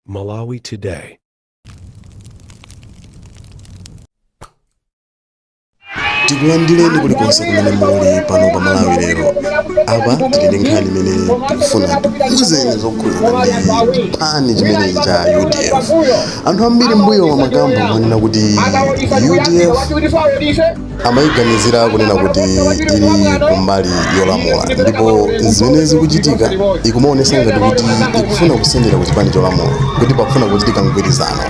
Malawi today. Tikulandireni kulikonse kumene muli pano pa Malawi lero. Apa tili ndi nkhani imene tikufuna tikuzeni zokhuzana ndi chipani chimene cha UDF. Anthu ambiri mbuyo wa makambo amanena kuti UDF amayiganizira kunena kuti ili kumbali yolamula, ndipo zimene zikuchitika ikumaonesa ngati kuti ikufuna kusendera ku chipani cholamula, kuti pakufuna kuchitika mgwirizano.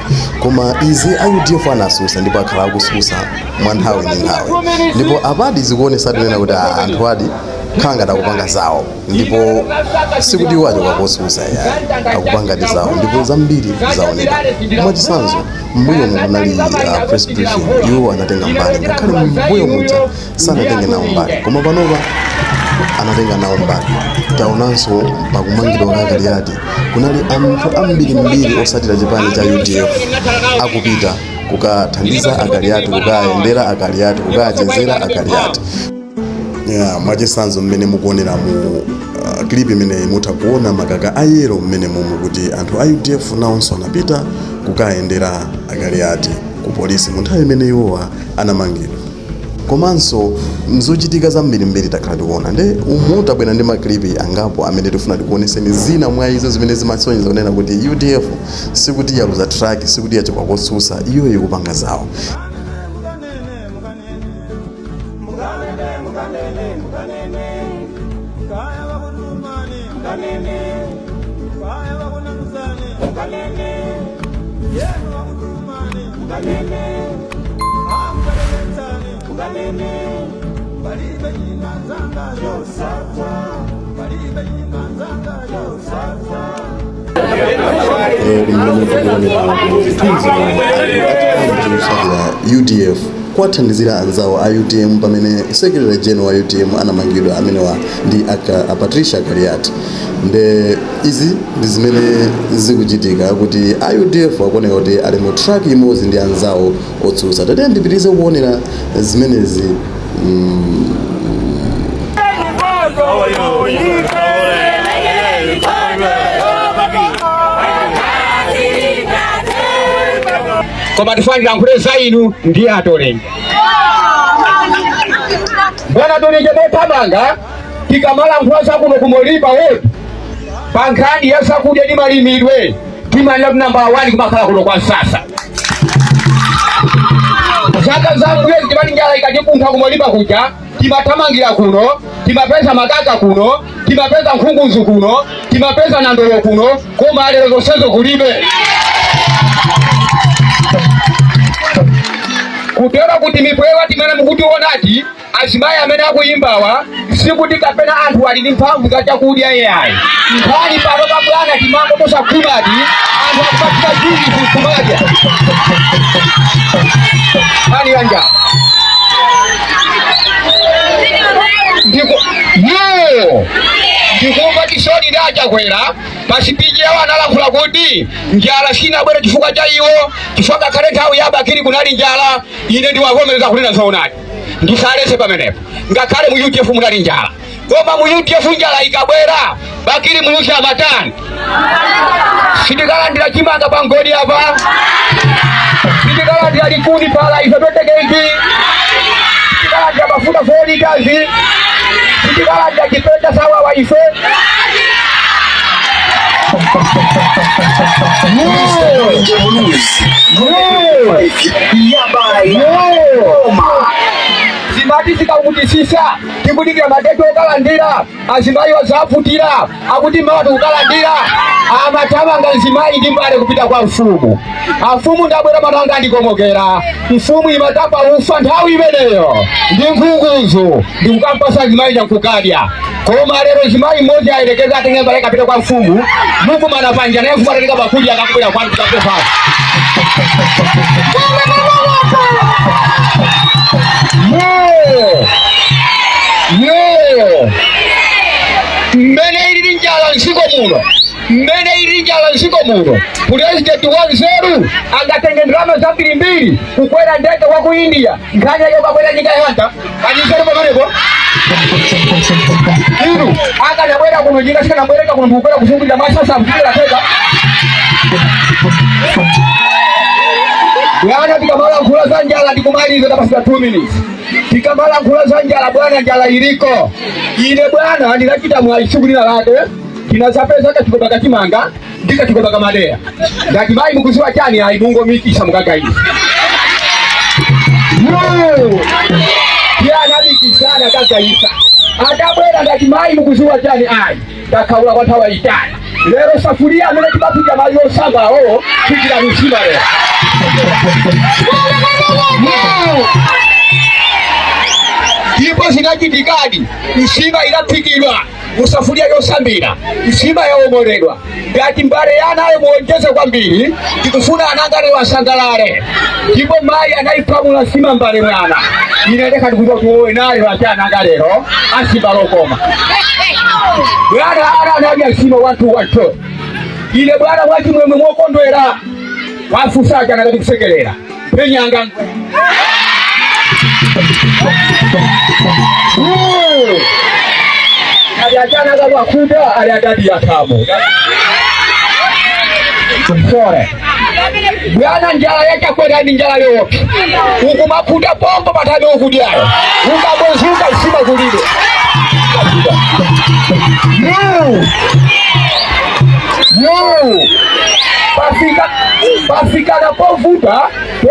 Koma izi UDF anasusa ndipo akhala akususa mwa nthawi ndi nthawi, ndipo apadi zikuonesa kunena kuti anthu adi khanga akupanga zawo, ndipo sikuti wacho kwakosusa akupanga ndi zawo, ndipo zambiri zaoneka. Mwachitsanzo mbuyo munali press briefing iwo anatenga mbali, ngakhale mbuyo muja sanatenge nawo mbali, koma panopa anatenga nawo mbali. Taonanso pakumangidwa kakaliati kunali anthu ambiri osatira chipani cha UDF akupita kukathandiza akaliati, kukayendera akaliati, kukachezera akaliati. Mwachitsanzo mmene mukuonera mu clip imene mutha kuona makaka a Lero mmene mumu kuti anthu a UDF nawonso anapita kukayendera akaliati ku polisi mu nthawi imene iwowa anamangidwa. Komanso mzochitika zambiri takhala tikuona, nde umu tabwera ndi maklipi angapo amene tifuna tikuoneseni zina mwa izo zimene zimasonyeza kunena kuti UDF sikuti yaluza track, sikuti yachokwa kosusa, iyo ikupanga zawo. UDF kwathandizira anzawo a UTM pamene Secretary General wa UTM anamangidwa amenewa ndi Patricia Kariati. Nde izi ndi zimene zikuchitika kuti a UDF akuoneka kuti ali mu track imodzi ndi anzawo otsutsa. Tate ndipitirize kuonera zimenezi. Koma tifanira nkuleza inu ndiye atolenga. Bwana tolenga bopamanga tikamala nkhwaza kuno kumolipa wote. Pankani yasa kudya ndi malimidwe. Timanya namba 1 kumakhala kuno kwa sasa. Zaka zangu yezi timani njala ikajikuntha kumolipa kuja. Timatamangira kuno, timapeza makaka kuno, timapeza nkhunguzu kuno, timapeza nandolo kuno, koma lero zonsezo kulibe. Kutera kuti mipwewa timene mukuti onati azimayi amene akuyimbawa sikuti kapena anthu ali ndi mphamvu za chakudya yayi. Nkhani pano pa bwana timango tosakhumati anthu akupatika juzi kusumadya. Nkhani yanja ndikumva chisoni ndachakwera pasipiji yawo analankhula kuti njala sinabwere chifukwa cha iwo, chifukwa kale nthawi ya Bakiri kunali njala. Ine ndiwavomereza kunena zoonadi, ndisalese pamenepo. Ngakhale mu UDF munali njala, koma mu UDF njala ikabwera Bakiri muyusha amatani. Sindikalandira chimanga pangodi apa, sindikalandira likuni pala ife totekeiki, sindikalandira mafuta 4 liters, sindikalandira chipenda sawa wa ife. Zimati zikakutisisa tikudikira mateto okalandira azimayi wazafutira akuti mawatu kukalandira amatamanga zimayi ndi Mbali kupita kwa mfumu. Mfumu ndabwera matanga ndikomokera, mfumu imatapa ufa nthawi imeneyo ndi nkhunguzu ndikukampasa zimayi chankukadya. Koma lero zimayi mmoja aelekeza atenge Mbali kapita kwa mfumu, Mungu manapanja naye mfumu atalika bakuli akakubira kwa mtapefa. Mbene ili njala nsiko muno, mbene ili njala nsiko muno. President wanzeru angatenge drama za mbili kukwera ndege wa ku India nganya yoka kwenda nyika yanta anizero pamenepo iru aka nabwera kuno nyika sika nabwera kuno kukwera kuzungulira masasa mvira teka Bwana tikamala nkula za njala tikumaliza tapasika 2 minutes. Tikamala nkula za njala bwana njala iliko. Ine bwana ndinachita mwaishughulira lake. Kinasapeza katikoba kimanga ndika tikoba madea. Ngati mai mukuziwa chani ai mungo mikisha mukakaidi. Ya nabi kisana kakaisa. Adabwera ngati mai mukuziwa chani ai. Takaula kwa tawaitana. Lero safuria nene tibapuja mayo sanga o kujira nusima lero. Ndipo zinachitikadi nsimba inapikirwa musafuria yosambira nsimba yaomoredwa ngati mbale yana ayo muonjeze kwambiri tikufuna anangale wasangalale ndipo mai anaipamula nsima mbale mwana ineleka ndikuza tuowe nayo wachana lero asimba lokoma bwana ana anabya nsima watu wato ile bwana wati mwemwe mwokondwera wafusaja nakati kusekelera penyanga aliajana kama kuda aliadadi ya kamo sore bwana njala yake kwenda ni njala yote huko makuda bomba batado kudiayo ukabozuka usima kulile no Pafika na povuta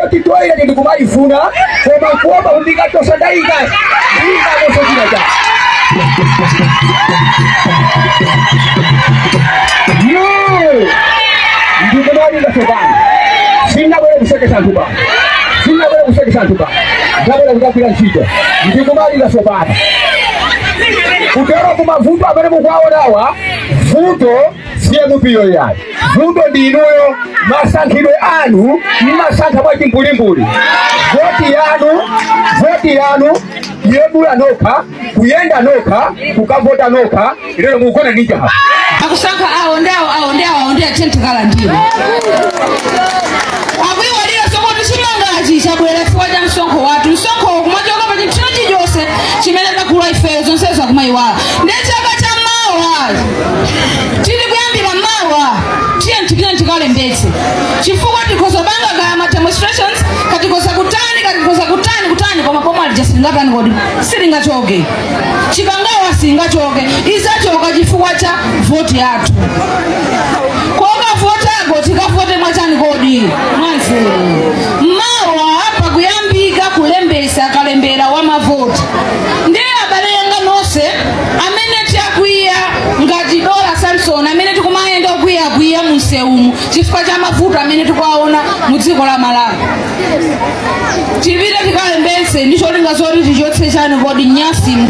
yoti toile ndi kumaifuna koma kuomba undika tosadaika ina leso kinaja no ndi kumali na sobani sina wewe kuseke santuba ndabona kukapira nchito ndi kumali na sobani utero kumavuto amene mukwawo dawa vuto siye mupiyo yayi vuto ndinuyo masankhidwe anu mmasankha mwa chimbulimbuli voti yanu yebula nokha kuyenda nokha kukavota nokha lero mukona ninja hapa akusankha aonde tenthekala ndiyo akuiwalira sokoti chimangachi chabwera chifukwa cha msonkho wathu msonkho kumachoka pa chinthu chilichonse chimene takula ifeyo zonsezo akumayiwala ndechaka cha mawa tili kuyambira mawa tiye ntikire ntikalembetse chifukwa tikhoza banga kaya ma demonstrations katikoza kutani koma pomwe alija silingatani kodi silingachoke chikangawa silingachoke izachoka chifukwa cha voti yathu koka voti yako tikavote mwachani kodi mwanze mawa apa kuyambika kulembesa kalembera wa mavoti ndiye abale yanga nonse amene tiakwiya ngati Dola Samson amene tikumayenda kwiya museumu chifukwa cha mavuto amene tikuwaona mu dziko la Malawi tipite tikalembese ndicho linga zoti tichotse chani kodi nyasi